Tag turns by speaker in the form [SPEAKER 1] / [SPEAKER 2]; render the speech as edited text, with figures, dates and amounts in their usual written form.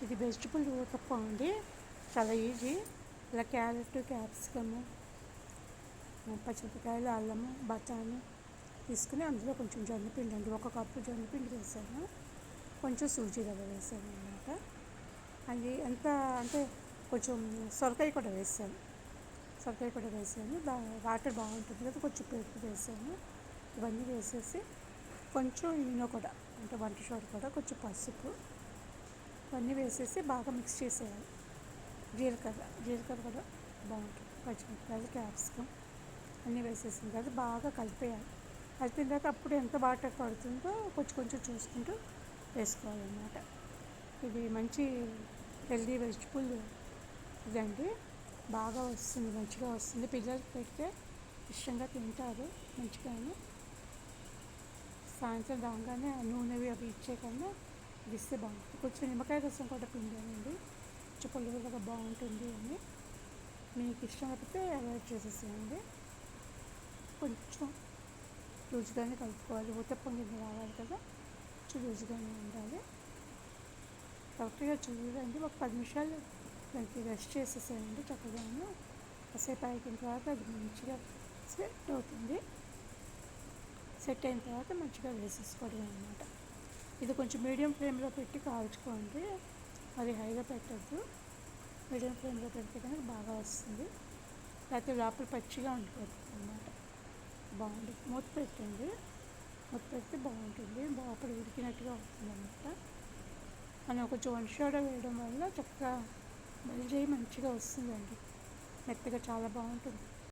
[SPEAKER 1] ఇది వెజిటబుల్ ఊతప్ప అండి, చాలా ఈజీ. ఇలా క్యారెట్, క్యాప్సికము, పచ్చిమిరపకాయలు, అల్లము, బఠానీ తీసుకుని అందులో కొంచెం జొన్నపిండి అండి, 1 కప్పు జొన్నపిండి వేసాను, కొంచెం సూజీ రవ్వ వేసాను అన్నమాట. అది ఎంత అంటే కొంచెం సొరకాయ కూడా వేసాను, వాటర్ బాగుంటుంది కదా, కొంచెం పెరుగు వేసాను. ఇవన్నీ వేసేసి కొంచెం ఈనో కూడా అంటే వంట సోడా కూడా, కొంచెం పసుపు ఇవన్నీ వేసేసి బాగా మిక్స్ చేసేయాలి. జీలకర్ర కూడా బాగుంటుంది, పచ్చిమిరపకాయలు, క్యాప్సికం అన్నీ వేసేసిన తర్వాత బాగా కలిపేయాలి. కలిపిన తర్వాత అప్పుడు ఎంత వాటర్ పడుతుందో కొంచెం చూసుకుంటూ వేసుకోవాలన్నమాట. ఇది మంచి హెల్దీ వెజిటబుల్ ఇదండి, బాగా వస్తుంది, మంచిగా వస్తుంది. పిల్లలకి పెడితే ఇష్టంగా తింటారు మంచిగాను. సాయంత్రం రాగానే నూనెవి అవి ఇచ్చే కన్నా ఇది ఇస్తే బాగుంటుంది. కొంచెం నిమ్మకాయ రసం కూడా పిండానండి, కొంచెం పుల్లగా బాగుంటుంది అని. మీకు ఇష్టం లేకపోతే అవాయిడ్ చేసేసేయండి. కొంచెం లూజ్గానే కలుపుకోవాలి, ఊతప్పం కింద రావాలి కదా, కొంచెం లూజ్గానే ఉండాలి. కరెక్ట్గా చూడండి, ఒక 10 నిమిషాలు దానికి రెస్ట్ చేసేసేయండి చక్కగాను. కాసేపు అయిన తర్వాత అది మంచిగా సెట్ అవుతుంది. సెట్ అయిన తర్వాత మంచిగా వేసేసుకోవడం అన్నమాట. ఇది కొంచెం మీడియం ఫ్లేమ్లో పెట్టి కాల్చుకోండి, మరి హైగా పెట్టద్దు. మీడియం ఫ్లేమ్లో పెడితే కనుక బాగా వస్తుంది, లేకపోతే లోపల పచ్చిగా ఉండిపోతుంది అన్నమాట. బాగుంటుంది. మూత పెడితే బాగుంటుంది, లోపల ఉడికినట్టుగా అవుతుంది అన్నమాట. మనం కొంచెం వంట సోడా వేయడం వల్ల చక్కగా మెల్ట్ మంచిగా వస్తుందండి, మెత్తగా చాలా బాగుంటుంది.